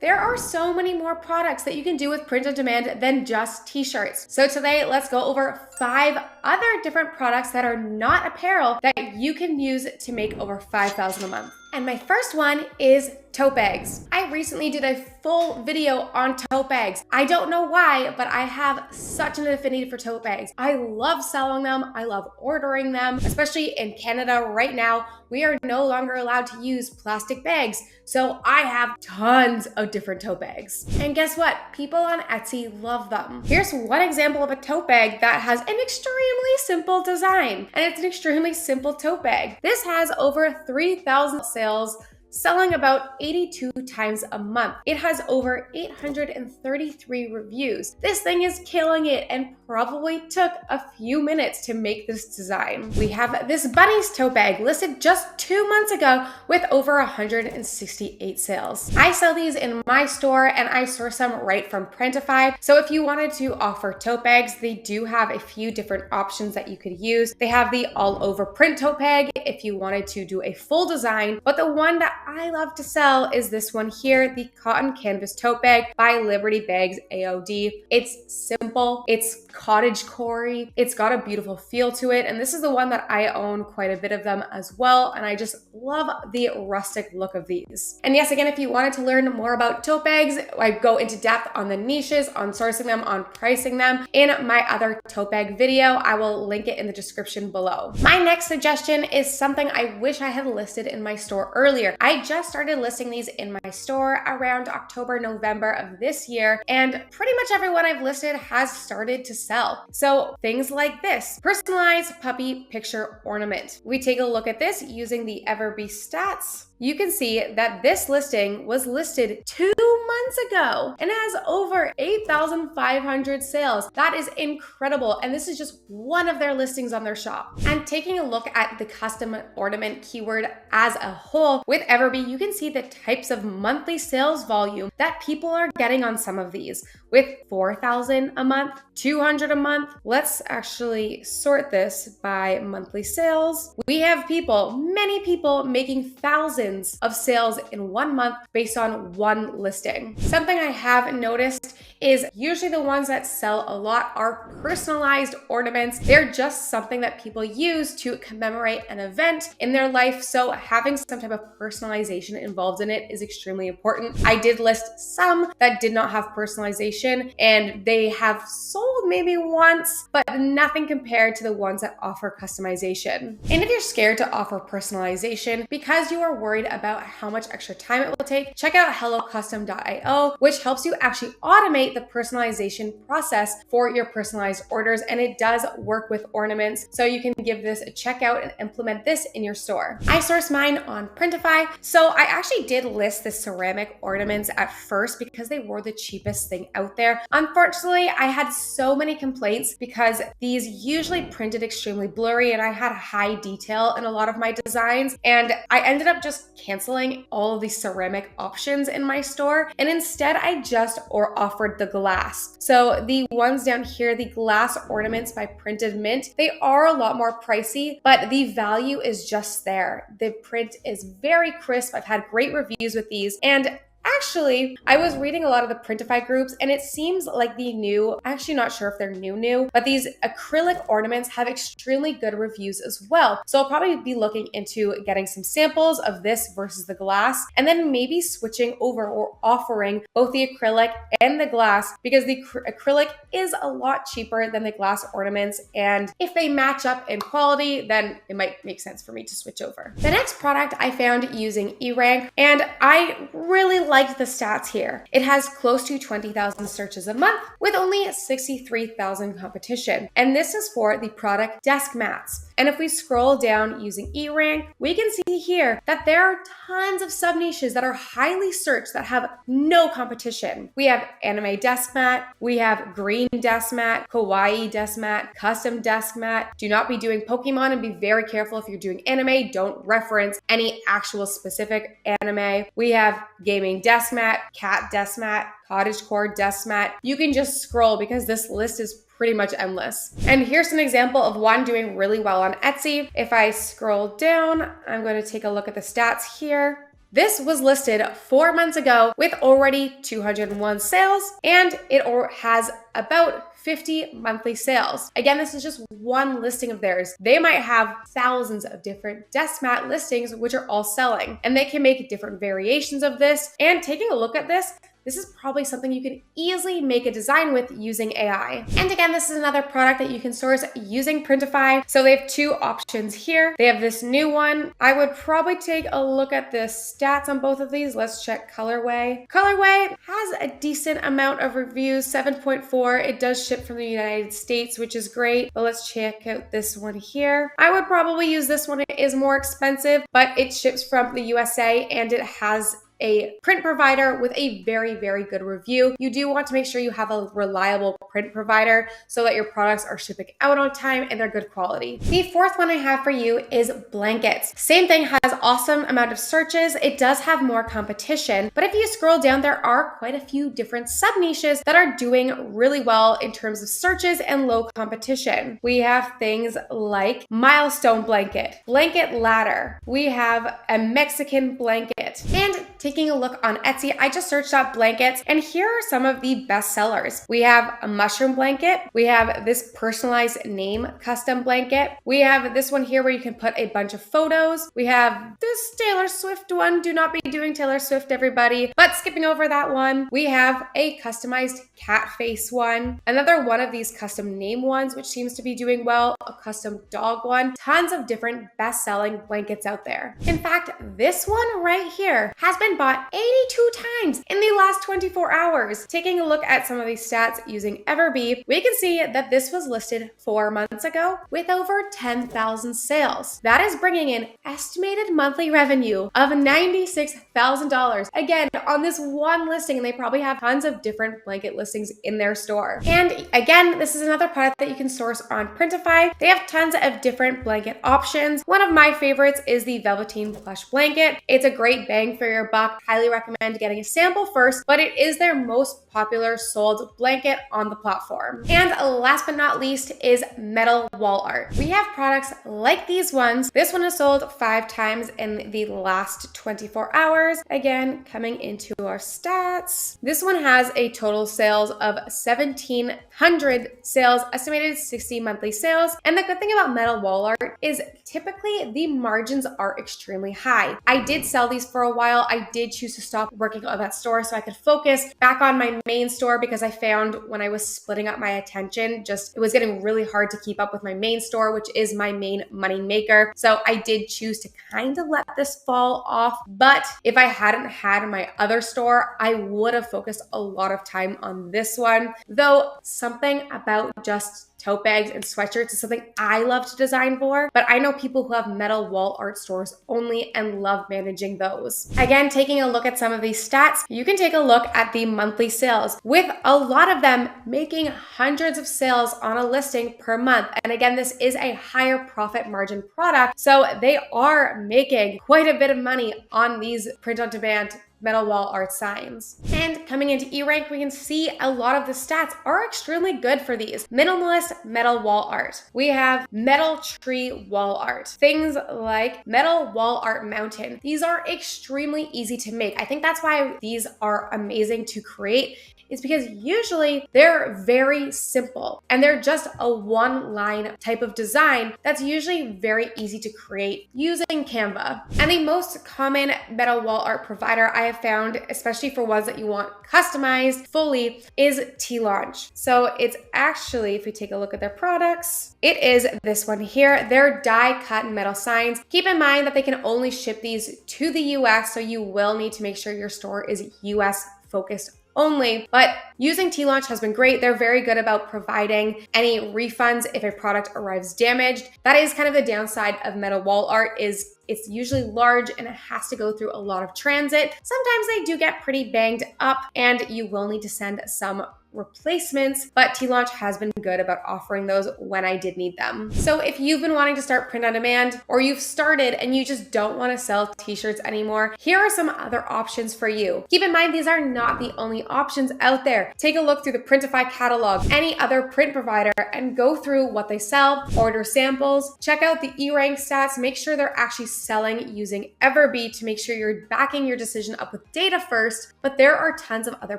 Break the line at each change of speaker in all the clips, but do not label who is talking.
There are so many more products that you can do with print on demand than just t-shirts. So today, let's go over 5 other different products that are not apparel that you can use to make over $5,000 a month. And my first one is tote bags. I recently did a full video on tote bags. I don't know why, but I have such an affinity for tote bags. I love selling them. I love ordering them, especially in Canada right now. We are no longer allowed to use plastic bags. So I have tons of different tote bags. And guess what? People on Etsy love them. Here's one example of a tote bag that has an extremely simple design. And it's an extremely simple tote bag. This has over 3,000 sales, selling about 82 times a month. It has over 833 reviews. This thing is killing it and probably took a few minutes to make this design. We have this bunnies tote bag listed just 2 months ago with over 168 sales. I sell these in my store and I source them right from Printify. So if you wanted to offer tote bags, they do have a few different options that you could use. They have the all over print tote bag if you wanted to do a full design, but the one that I love to sell is this one here, the cotton canvas tote bag by Liberty Bags AOD. It's simple, it's cottage core-y, it's got a beautiful feel to it, and this is the one that I own quite a bit of them as well, and I just love the rustic look of these. And yes, again, if you wanted to learn more about tote bags, I go into depth on the niches, on sourcing them, on pricing them in my other tote bag video. I will link it in the description below. My next suggestion is something I wish I had listed in my store earlier. I just started listing these in my store around October, November of this year, and pretty much everyone I've listed has started to sell. So things like this, personalized puppy picture ornament. We take a look at this using the Everbee stats. You can see that this listing was listed 2 months ago and has over 8,500 sales. That is incredible. And this is just one of their listings on their shop. And taking a look at the custom ornament keyword as a whole with Everbee, you can see the types of monthly sales volume that people are getting on some of these with 4,000 a month, 200 a month. Let's actually sort this by monthly sales. We have people, many people making thousands of sales in 1 month based on one listing. Something I have noticed is usually the ones that sell a lot are personalized ornaments. They're just something that people use to commemorate an event in their life. So having some type of personalization involved in it is extremely important. I did list some that did not have personalization and they have sold maybe once, but nothing compared to the ones that offer customization. And if you're scared to offer personalization because you are worried about how much extra time it will take, check out hellocustom.io, which helps you actually automate the personalization process for your personalized orders. And it does work with ornaments. So you can give this a check out and implement this in your store. I source mine on Printify. So I actually did list the ceramic ornaments at first because they were the cheapest thing out there. Unfortunately, I had so many complaints because these usually printed extremely blurry and I had high detail in a lot of my designs. And I ended up just canceling all of these ceramic options in my store. And instead I just offered the glass. So the ones down here, the glass ornaments by Printed Mint, they are a lot more pricey, but the value is just there. The print is very crisp. I've had great reviews with these. And actually, I was reading a lot of the Printify groups and it seems like the new, actually not sure if they're new, but these acrylic ornaments have extremely good reviews as well. So I'll probably be looking into getting some samples of this versus the glass and then maybe switching over or offering both the acrylic and the glass because the acrylic is a lot cheaper than the glass ornaments. And if they match up in quality, then it might make sense for me to switch over. The next product I found using eRank and I really liked the stats here. It has close to 20,000 searches a month with only 63,000 competition. And this is for the product desk mats. And if we scroll down using eRank, we can see here that there are tons of sub niches that are highly searched that have no competition. We have anime desk mat, we have green desk mat, kawaii desk mat, custom desk mat. Do not be doing Pokemon and be very careful if you're doing anime. Don't reference any actual specific anime. We have gaming desk mat, cat desk mat, cottagecore desk mat. You can just scroll because this list is pretty much endless. And here's an example of one doing really well on Etsy. If I scroll down, I'm going to take a look at the stats here. This was listed 4 months ago with already 201 sales, and it has about 50 monthly sales. Again, this is just one listing of theirs. They might have thousands of different desk mat listings, which are all selling, and they can make different variations of this. And taking a look at this is probably something you can easily make a design with using AI. And again, this is another product that you can source using Printify. So they have two options here. They have this new one. I would probably take a look at the stats on both of these. Let's check Colorway. Colorway has a decent amount of reviews, 7.4. It does ship from the United States, which is great. But let's check out this one here. I would probably use this one. It is more expensive, but it ships from the USA and it has a print provider with a very, very good review. You do want to make sure you have a reliable print provider so that your products are shipping out on time and they're good quality. The fourth one I have for you is blankets. Same thing, has awesome amount of searches. It does have more competition, but if you scroll down, there are quite a few different sub niches that are doing really well in terms of searches and low competition. We have things like milestone blanket, blanket ladder. We have a Mexican blanket, and taking a look on Etsy, I just searched up blankets, and here are some of the best sellers. We have a mushroom blanket. We have this personalized name custom blanket. We have this one here where you can put a bunch of photos. We have this Taylor Swift one. Do not be doing Taylor Swift, everybody. But skipping over that one, we have a customized cat face one. Another one of these custom name ones, which seems to be doing well. A custom dog one. Tons of different best-selling blankets out there. In fact, this one right here has been bought 82 times in the last 24 hours. Taking a look at some of these stats using Everbee, we can see that this was listed 4 months ago with over 10,000 sales. That is bringing in estimated monthly revenue of $96,000. Again, on this one listing, and they probably have tons of different blanket listings in their store. And again, this is another product that you can source on Printify. They have tons of different blanket options. One of my favorites is the Velveteen Plush Blanket. It's a great bang for your buck. Highly recommend getting a sample first, but it is their most popular sold blanket on the platform. And last but not least is metal wall art. We have products like these ones. This one is sold 5 times in the last 24 hours. Again, coming into our stats. This one has a total sales of 1,700 sales, estimated 60 monthly sales. And the good thing about metal wall art is typically the margins are extremely high. I did sell these for a while. I did choose to stop working on that store so I could focus back on my main store, because I found when I was splitting up my attention, it was getting really hard to keep up with my main store, which is my main money maker. So I did choose to kind of let this fall off. But if I hadn't had my other store, I would have focused a lot of time on this one. Though something about just tote bags and sweatshirts is something I love to design for, but I know people who have metal wall art stores only and love managing those. Again, taking a look at some of these stats, you can take a look at the monthly sales, with a lot of them making hundreds of sales on a listing per month. And again, this is a higher profit margin product, so they are making quite a bit of money on these print-on-demand metal wall art signs. And coming into E-Rank, we can see a lot of the stats are extremely good for these. Minimalist metal wall art. We have metal tree wall art. Things like metal wall art mountain. These are extremely easy to make. I think that's why these are amazing to create, is because usually they're very simple and they're just a one-line type of design that's usually very easy to create using Canva. And the most common metal wall art provider I have found, especially for ones that you want customized fully, is T-Launch. So it's actually, if we take a look at their products, it is this one here. They're die-cut metal signs. Keep in mind that they can only ship these to the US, so you will need to make sure your store is US focused only. But using T-Launch has been great. They're very good about providing any refunds if a product arrives damaged. That is kind of the downside of metal wall art, is it's usually large and it has to go through a lot of transit. Sometimes they do get pretty banged up and you will need to send some replacements, but T-Launch has been good about offering those when I did need them. So if you've been wanting to start print on demand, or you've started and you just don't want to sell t-shirts anymore, here are some other options for you. Keep in mind, these are not the only options out there. Take a look through the Printify catalog, any other print provider, and go through what they sell, order samples, check out the E-rank stats, make sure they're actually selling using Everbee to make sure you're backing your decision up with data first, but there are tons of other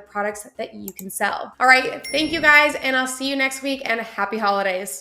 products that you can sell. All right, thank you guys, and I'll see you next week, and happy holidays.